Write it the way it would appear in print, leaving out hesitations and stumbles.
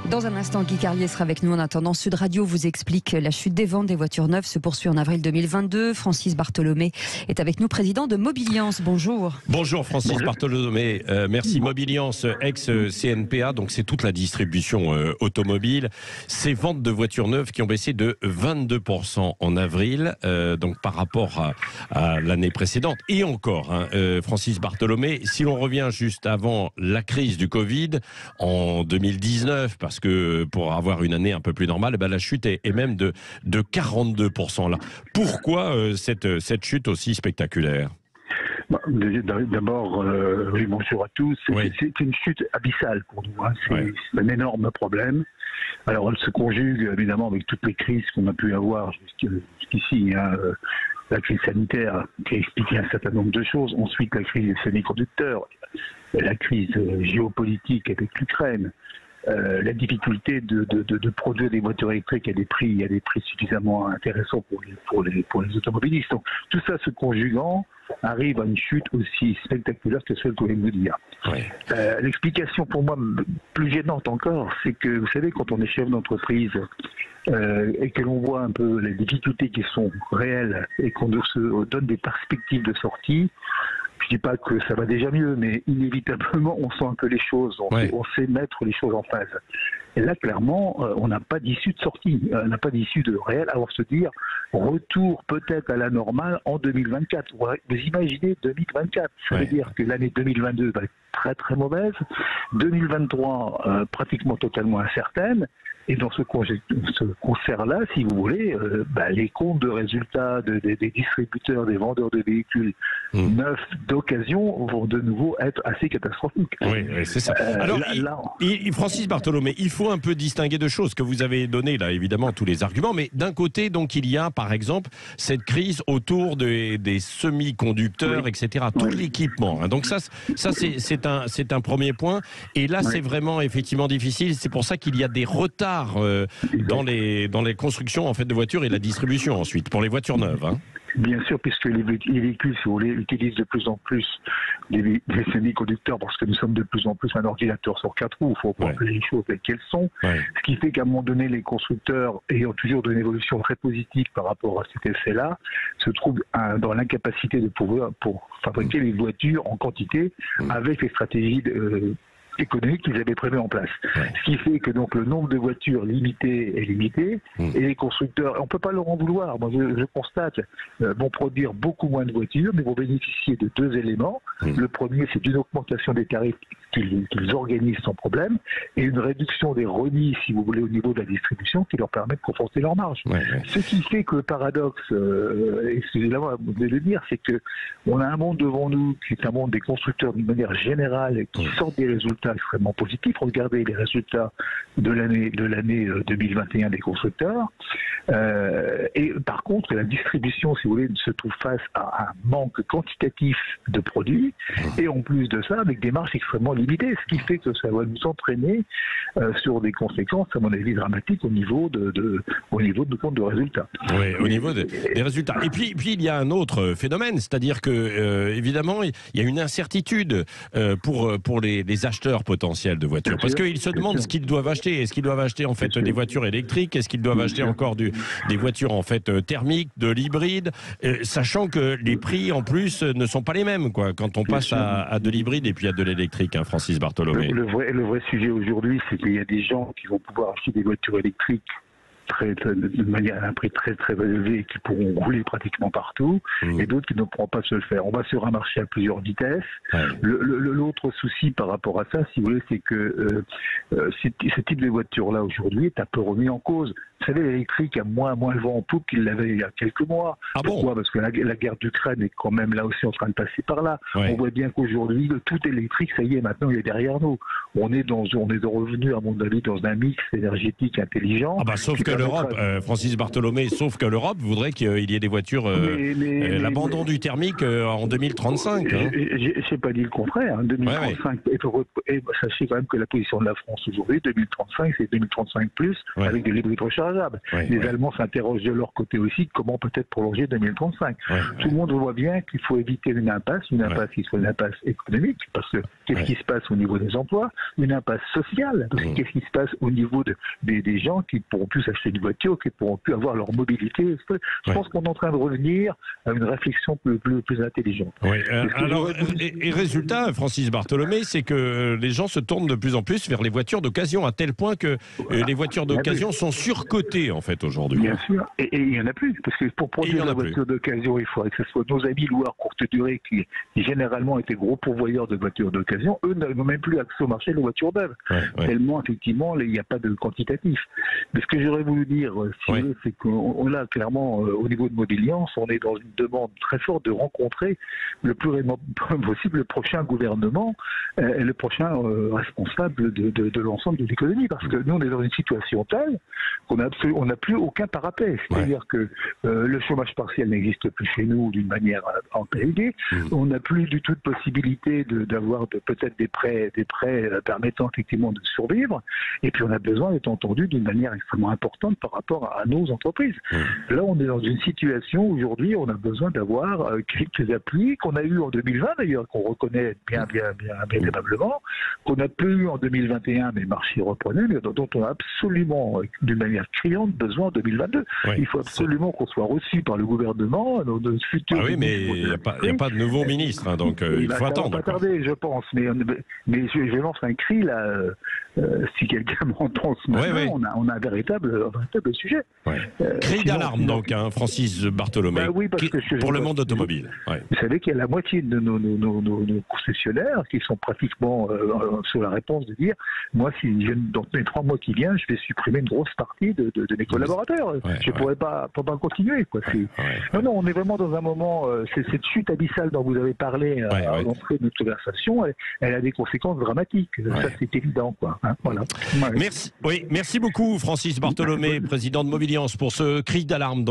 Dans un instant, Guy Carlier sera avec nous. En attendant, Sud Radio vous explique la chute des ventes des voitures neuves se poursuit en avril 2022. Francis Bartholomé est avec nous, président de Mobiliance. Bonjour. Bonjour Francis Bartholomé. Merci. Mobiliance, ex-CNPA, donc c'est toute la distribution automobile. Ces ventes de voitures neuves qui ont baissé de 22% en avril, donc par rapport à l'année précédente. Et encore, Francis Bartholomé, si l'on revient juste avant la crise du Covid, en 2019, parce que pour avoir une année un peu plus normale, la chute est même de 42% là. Pourquoi cette chute aussi spectaculaire ? D'abord, oui, bonjour à tous. C'est une chute abyssale pour nous. C'est un énorme problème. Alors, elle se conjugue évidemment avec toutes les crises qu'on a pu avoir jusqu'ici. La crise sanitaire qui a expliqué un certain nombre de choses. Ensuite, la crise des semi-conducteurs, la crise géopolitique avec l'Ukraine. La difficulté de produire des voitures électriques à des prix suffisamment intéressants pour les automobilistes. Donc, tout ça se conjuguant arrive à une chute aussi spectaculaire que celle que je viens de vous dire. L'explication pour moi plus gênante encore, c'est que vous savez, quand on est chef d'entreprise et que l'on voit un peu les difficultés qui sont réelles et qu'on se donne des perspectives de sortie, je ne dis pas que ça va déjà mieux, mais inévitablement, on sent un peu les choses, on sait mettre les choses en phase. Et là, clairement, on n'a pas d'issue de sortie, on n'a pas d'issue de réel, avant de se dire retour peut-être à la normale en 2024. Vous imaginez 2024, ça veut dire que l'année 2022 va être très très mauvaise, 2023 pratiquement totalement incertaine. Et dans ce concert-là, si vous voulez, les comptes de résultats des distributeurs, des vendeurs de véhicules neufs d'occasion vont de nouveau être assez catastrophiques. Oui, c'est ça. Alors, Francis Bartholomé, il faut un peu distinguer deux choses que vous avez donné là, évidemment, tous les arguments. Mais d'un côté, donc, il y a, par exemple, cette crise autour des semi-conducteurs, etc. Tout l'équipement. Donc ça c'est un premier point. Et là, c'est vraiment effectivement difficile. C'est pour ça qu'il y a des retards dans les constructions en fait de voitures et la distribution ensuite pour les voitures neuves. Bien sûr, puisque les véhicules, si vous voulez, utilisent de plus en plus des semi-conducteurs, parce que nous sommes de plus en plus un ordinateur sur 4 roues, il faut appeler les choses telles qu'elles sont. Ce qui fait qu'à un moment donné, les constructeurs, ayant toujours une évolution très positive par rapport à cet effet-là, se trouvent dans l'incapacité de pouvoir pour fabriquer les voitures en quantité avec les stratégies économique qu'ils avaient prévu en place. Ce qui fait que donc le nombre de voitures limitées est limité et les constructeurs, on ne peut pas leur en vouloir. Moi je constate, vont produire beaucoup moins de voitures, mais vont bénéficier de deux éléments. Le premier, c'est une augmentation des tarifs qu'ils organisent sans problème et une réduction des remises, si vous voulez, au niveau de la distribution qui leur permet de conforter leurs marges. Ce qui fait que le paradoxe, excusez-moi de le dire, c'est que on a un monde devant nous qui est un monde des constructeurs d'une manière générale qui sortent des résultats extrêmement positifs. Regardez les résultats de l'année 2021 des constructeurs. Et par contre, la distribution, si vous voulez, se trouve face à un manque quantitatif de produits et en plus de ça, avec des marges extrêmement limitées, ce qui fait que ça va nous entraîner sur des conséquences, à mon avis, dramatiques au niveau de nos comptes de résultats. Oui, au niveau des résultats. Et puis il y a un autre phénomène, c'est-à-dire que évidemment, il y a une incertitude pour les acheteurs potentiels de voitures, parce qu'ils se demandent ce qu'ils doivent acheter. Est-ce qu'ils doivent acheter en fait des voitures électriques? Est-ce qu'ils doivent acheter encore des voitures en fait thermiques, de l'hybride, sachant que les prix en plus ne sont pas les mêmes quand on passe à de l'hybride et puis à de l'électrique, Francis Bartholomé. Le vrai sujet aujourd'hui, c'est qu'il y a des gens qui vont pouvoir acheter des voitures électriques de manière à un prix très très élevé qui pourront rouler pratiquement partout et d'autres qui ne pourront pas se le faire. On va sur un marché à plusieurs vitesses. L'autre souci par rapport à ça, si vous voulez, c'est que ce type de voiture-là aujourd'hui est un peu remis en cause. Vous savez, l'électrique a moins le vent en poupe qu'il l'avait il y a quelques mois. Pourquoi ? Parce que la guerre d'Ukraine est quand même là aussi en train de passer par là. On voit bien qu'aujourd'hui, tout électrique, ça y est, maintenant il est derrière nous. On est revenu, à mon avis, dans un mix énergétique intelligent. Sauf que l'Europe, Francis Bartholomé, sauf que l'Europe voudrait qu'il y ait des voitures, l'abandon du thermique en 2035. Je n'ai pas dit le contraire. 2035, et sachez quand même que la position de la France aujourd'hui, 2035, c'est 2035+, avec de l'hybride rechargeable. envisageable. Les Allemands s'interrogent de leur côté aussi comment peut-être prolonger 2035. Tout le monde voit bien qu'il faut éviter une impasse qui soit une impasse économique, parce que qu'est-ce qui se passe au niveau des emplois, une impasse sociale, parce que qu'est-ce qui se passe au niveau des gens qui ne pourront plus s'acheter une voiture, qui ne pourront plus avoir leur mobilité. Je pense qu'on est en train de revenir à une réflexion plus intelligente. Alors, et résultat, Francis Bartholomé, c'est que les gens se tournent de plus en plus vers les voitures d'occasion, à tel point que les voitures d'occasion sont surcotées en fait aujourd'hui. Bien sûr, et il n'y en a plus, parce que pour produire la voiture d'occasion, il faudrait que ce soit nos amis loueurs courte durée qui généralement étaient gros pourvoyeurs de voitures d'occasion. Eux n'ont même plus accès au marché de voitures neuves, tellement effectivement il n'y a pas de quantitatif. Mais ce que j'aurais voulu dire, c'est qu'on a clairement au niveau de Mobiliance, on est dans une demande très forte de rencontrer le plus possible le prochain gouvernement et le prochain responsable de l'ensemble de l'économie, parce que nous on est dans une situation telle qu'on n'a plus aucun parapet. C'est-à-dire que le chômage partiel n'existe plus chez nous d'une manière empirique. On n'a plus du tout de possibilité d'avoir peut-être des prêts permettant effectivement de survivre. Et puis on a besoin d'être entendu d'une manière extrêmement importante par rapport à nos entreprises. Là, on est dans une situation aujourd'hui, on a besoin d'avoir quelques appuis qu'on a eu en 2020 d'ailleurs, qu'on reconnaît bien aimablement, qu'on n'a plus eu en 2021, mais le marché reprenait, mais dont on a absolument, d'une manière criante, besoin en 2022. Il faut absolument qu'on soit reçu par le gouvernement, nos futurs... mais il n'y a pas de nouveau ministre, hein, donc il faut attendre. Ça va pas tarder, je pense, mais je lance un cri là, si quelqu'un m'entend ce matin, on a un véritable sujet. Cri d'alarme donc, hein, Francis Bartholomé, pour le monde automobile. Vous savez qu'il y a la moitié de nos concessionnaires qui sont pratiquement sur la réponse de dire, moi, dans les 3 mois qui viennent, je vais supprimer une grosse partie de mes collaborateurs. Je ne pourrais pas continuer. Non, on est vraiment dans un moment, cette chute abyssale dont vous avez parlé à l'entrée de notre conversation, elle a des conséquences dramatiques. Ça, c'est évident. Voilà. Merci beaucoup, Francis Bartholomé, président de Mobiliance, pour ce cri d'alarme.